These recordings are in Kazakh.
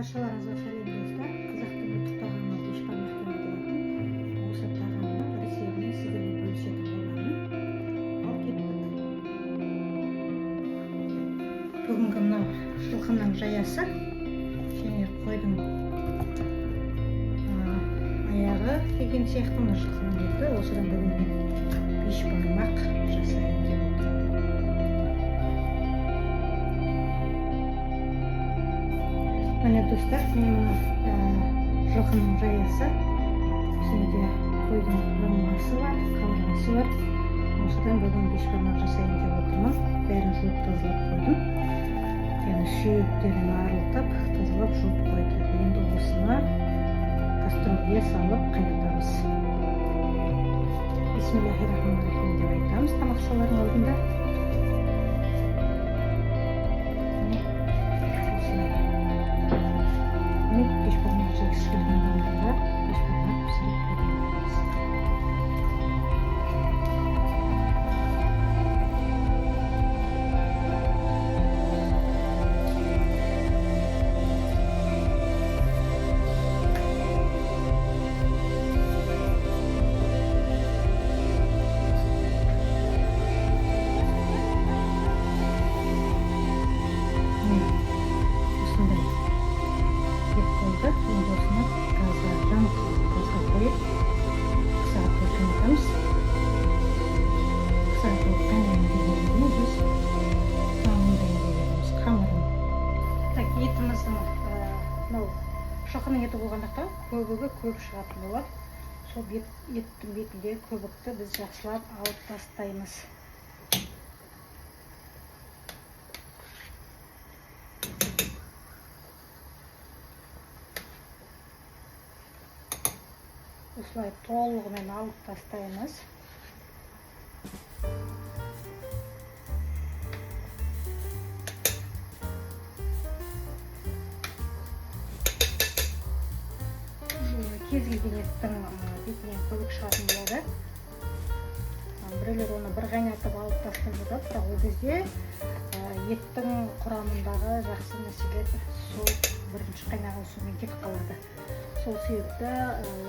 Баршаларыңызға сәлем достар. Қазақ тілі тұқтағанымыз бешбармақ деп аталатын осы тағамның рецептін сіздермен бөлісетін боламын. Ал кеттік. Бүгінгі мынау жылқының жаясы және қойдың аяғы деген сияқты мына жылқының еті. Осыдан бүгін мен бешбармақ жасайын деп отырмын. Міне достар, мен мына жылқының жаясы, және де қойдың бұрмасы бар, қабырғасы бар. Осыдан бүгін бешбармақ жасайын деп отырмын. Бәрін жуып тазалап қойдым. Яғни сүйектерін арылтып, тазалап жуып қойды. Енді осыны кастрюльге салып қайнатамыз. Бисмиллахиррахманиррахим деп айтамыз тамақшылардың алдында. Бешбармақ жегісі келген адамдарға бешбармақ пісіріп қойдыңыз. Етіміздің жылқының еті болғандықтан көбігі көп шығатын болады. Сол еттің бетіндегі көбікті біз жақсылап алып тастаймыз. Осылай толығымен алып тастаймыз. Кез келген еттің бетінен көбік шығатын болады. Біреулер оны бір қайнатып алып тастап жатады, бірақ ол кезде еттің құрамындағы жақсы нәрселер сол бірінші қайнаған сумен кетіп қалады. Сол себепті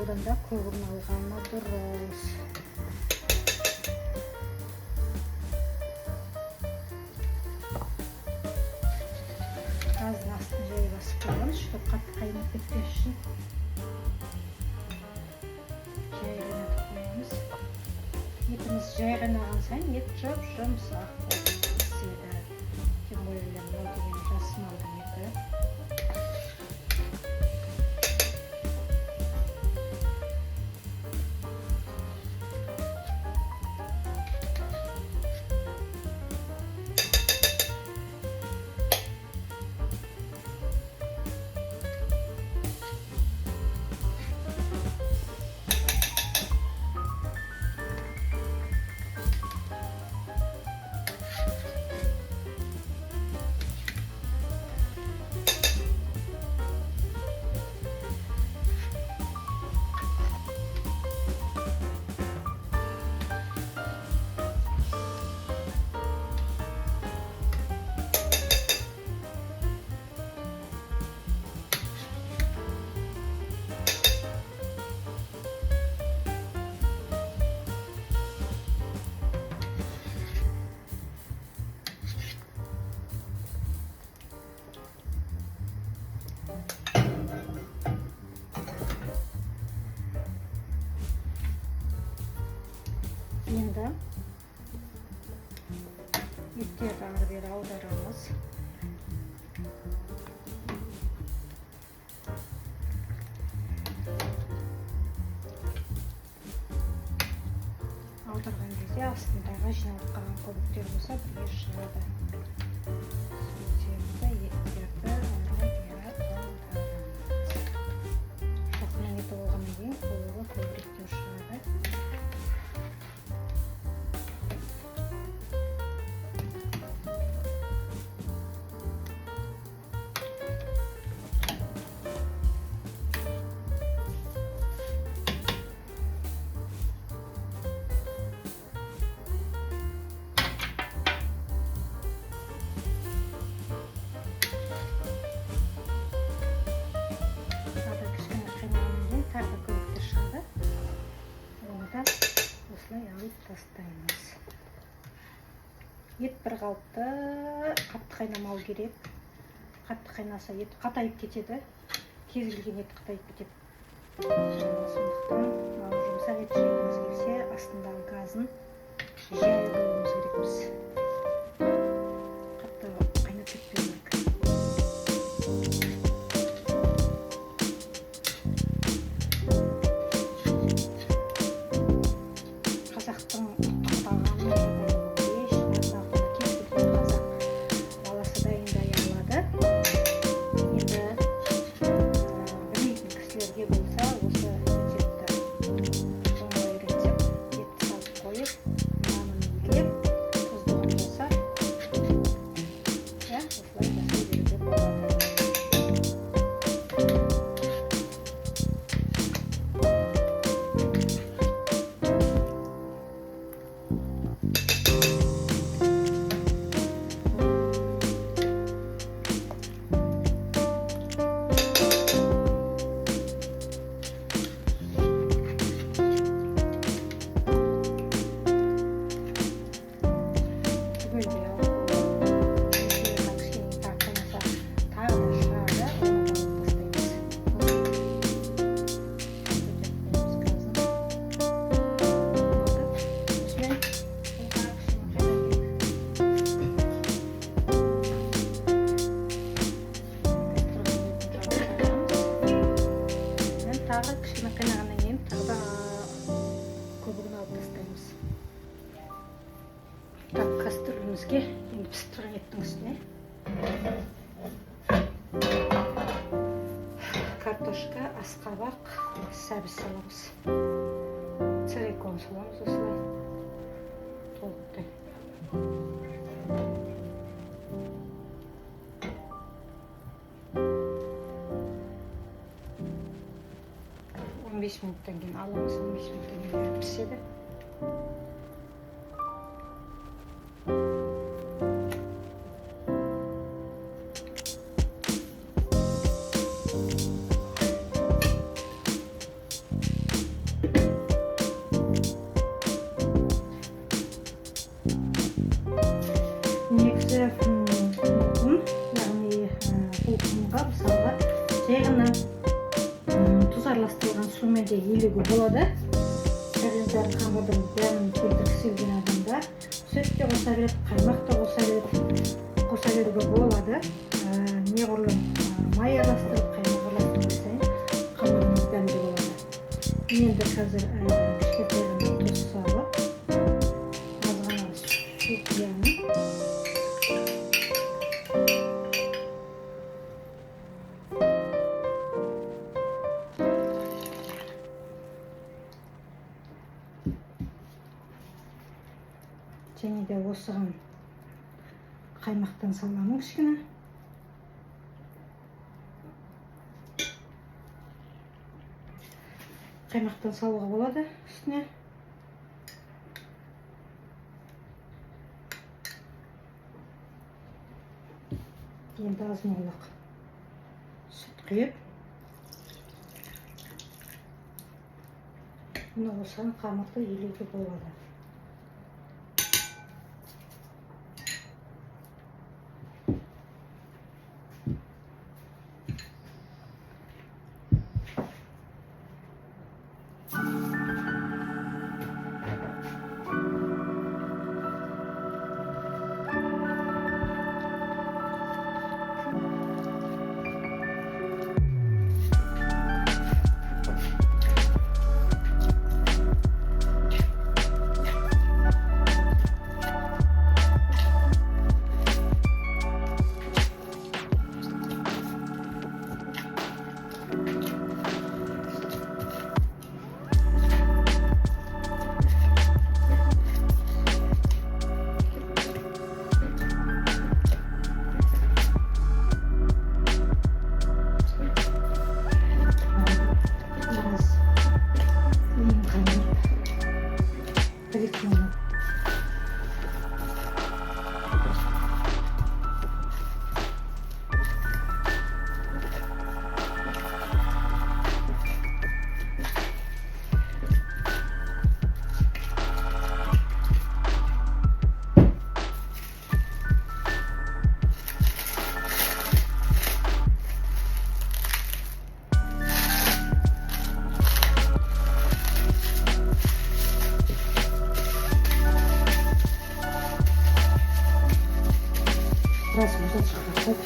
одан да көбігін алғаны дұрыс. Газдың астын жай басып қойғанбыз, чтобы қатты қайнап кетпес үшін. Етіміз жай қайнаған сайын ет жұмсақ болып піседі. Тем более мынау деген жас малдың еті. Енді еттерді ары-бері аударамыз. Аударған кезде астындағы жиналып қалған көбіктер болса бірге шығады. Еттерді ары-бері аударамыз. Жылқының еті болғаннан кейін көбігі көбіректеу шығады. ет бір қалыпты қатты қайнамау керек. Қатты қайнаса ет қатайып кетеді. Кез келген ет қатайып кетеді. Сондықтан жұмсақ ет жегіңіз келсе, астындағы газын жай қоюымыз керекпіз. Қатты қайнап кетпеу керек. Қазақтың тағамы тағы кішкене қайнағаннан кейін тағы да көбігін алып тастаймыз. Так, кастрюлемізге енді пісіп тұрған еттің үстіне картошка, асқабақ, сәбіз саламыз. Целиком саламыз осылай толықтай. 15 минуттан кейін аламыз, 15 минуттан кейін піседі. Негізі ұн, яғни бұл ұнға мысалға жай ғана тұз араластырылған сумен де елуге болады. Сәлемдер қамырдың дәмін келтіргісі келген адамдар сүт те қоса береді, қаймақ та қоса беруге болады. Неғұрлым май араластырып, қаймақ араластырып сайын қамырымыз дәмді болады. Енді қазір кішкентай тұз салып, аз ғана су құямын. Және де осыған қаймақтан саламын кішкене. Қаймақтан салуға болады үстіне. Енді азын-аулақ сүт құйып, мына осыған қамырды елуге болады.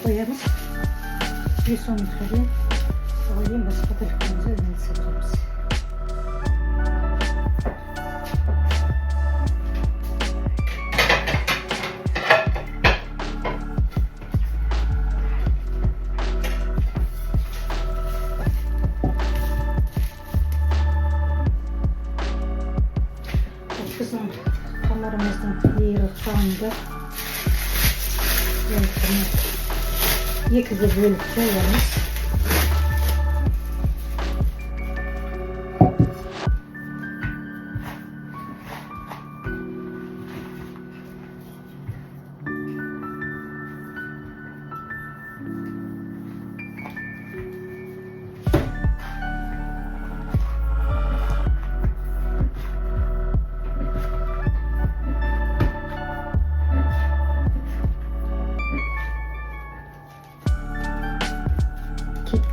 koyarız. Bir sonraki koyayım basıp telefonumuza önümüze veririz. Bizim kameramızın yeri kaldı. Yıkıcı bölüp koyarız.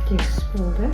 Keks oldu.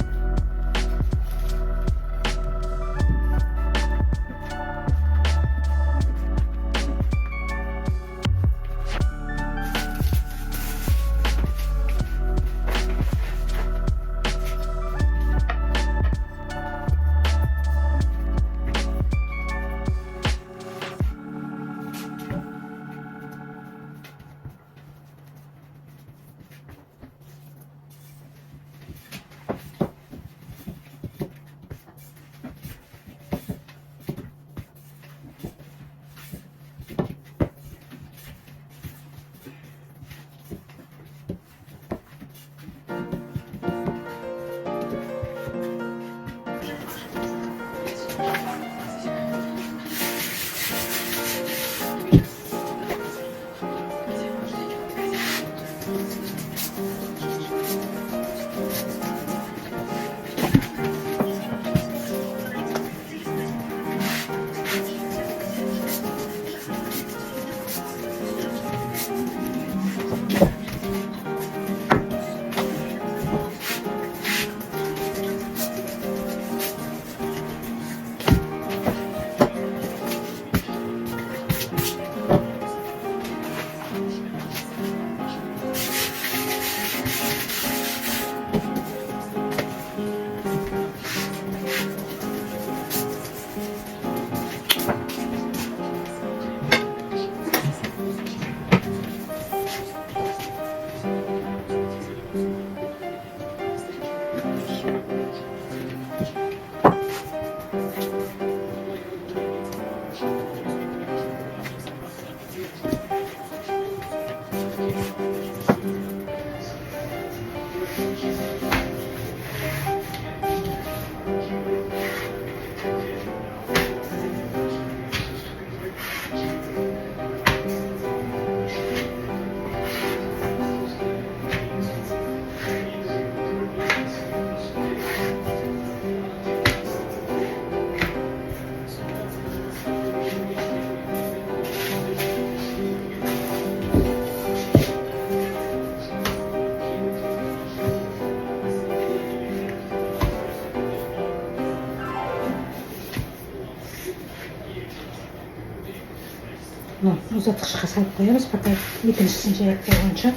Uzatışқа салып қоямыз, пока екіншісін жайып болғанша.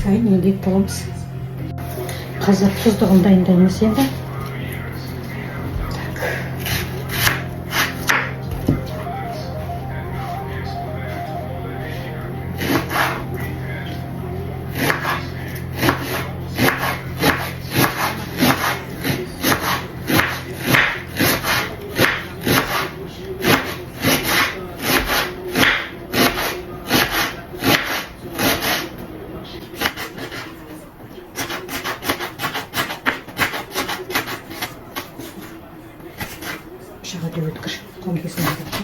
сайын еңгек боламыз. Қазір тұздығын дайындаймыз енді. Шаға деп өткір, қомкесін өткір.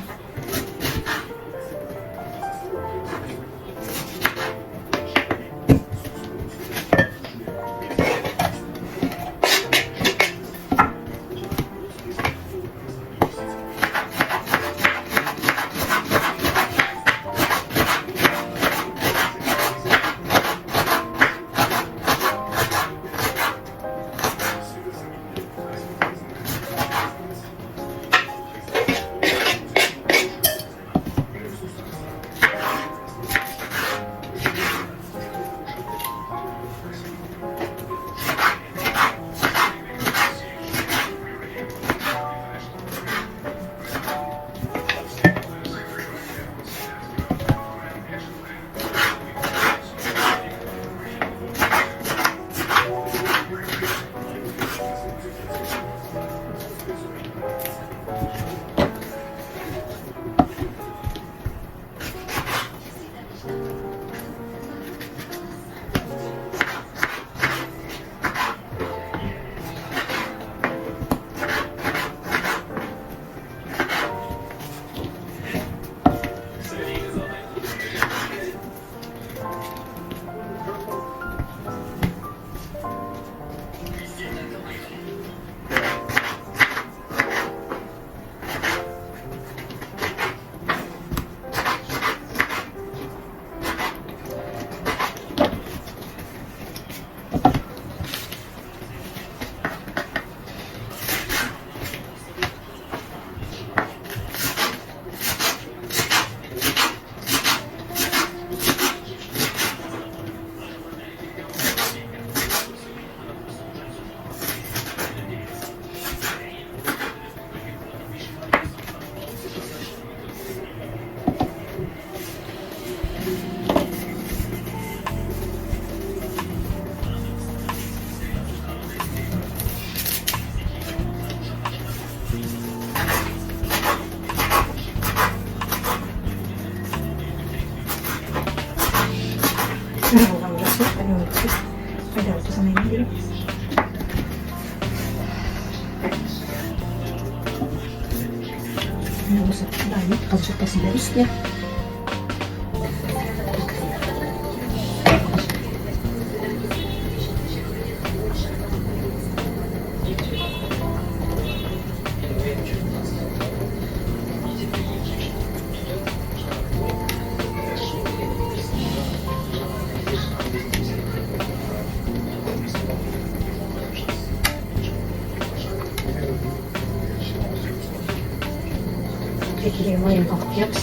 Осы дайын қазір шықпасын беріп үстіне. Tekrar mayın bakacağız.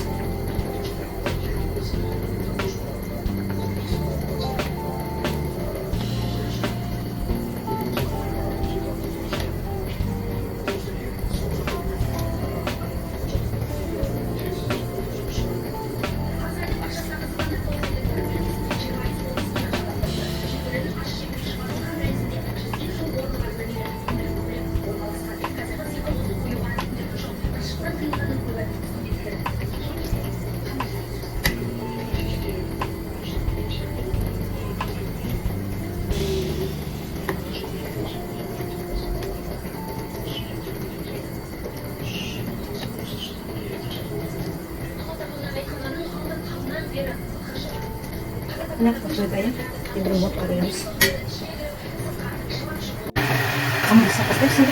Enak rasanya, di rumah kalian. Kamu bisa pakai sih.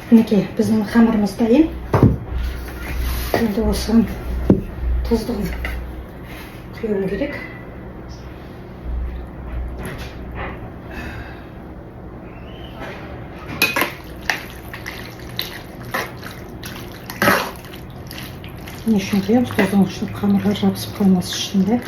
Мінекей, біздің қамырымыз дайын. Енді осыған тұздығын құюым керек. Не үшін құямыз? Тұздың үшін қамырға жабысып қалмасы үшін де.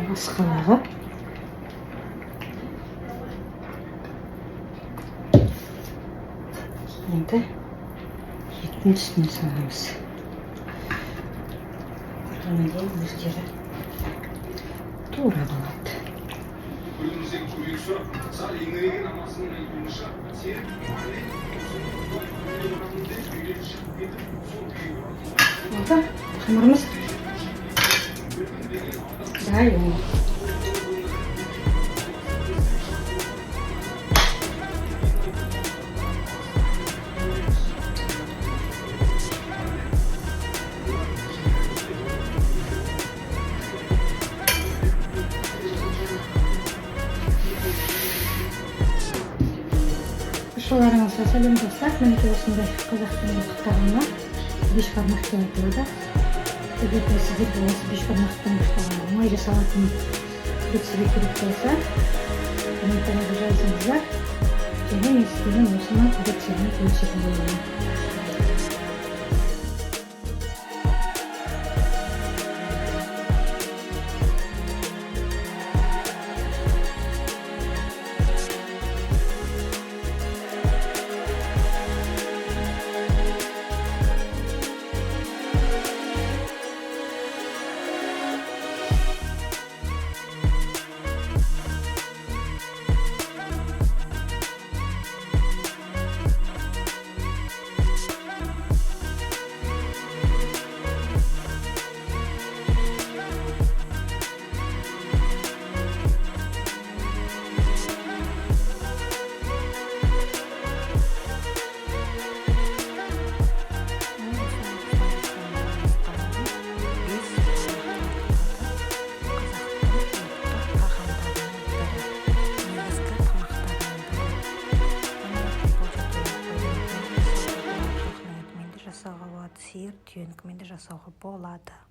Масқалаға енді еттің үстіне саламыз. Одан кейін өздері тура болады. Oldu. Hamurumuz dayın. Шоларыңызға сәлем достар. Мінекей осындай қазақтың құттықтағанына бешбармақ деп айтылады. Егер сіздерге осы бешбармақтың оңай жасалатын рецепті керек болса, комментарийға жазыңыздар. Және мен сіздермен осыны рецептімен бөлісетін боламын. Сиыр түйенікімен де жасауға болады.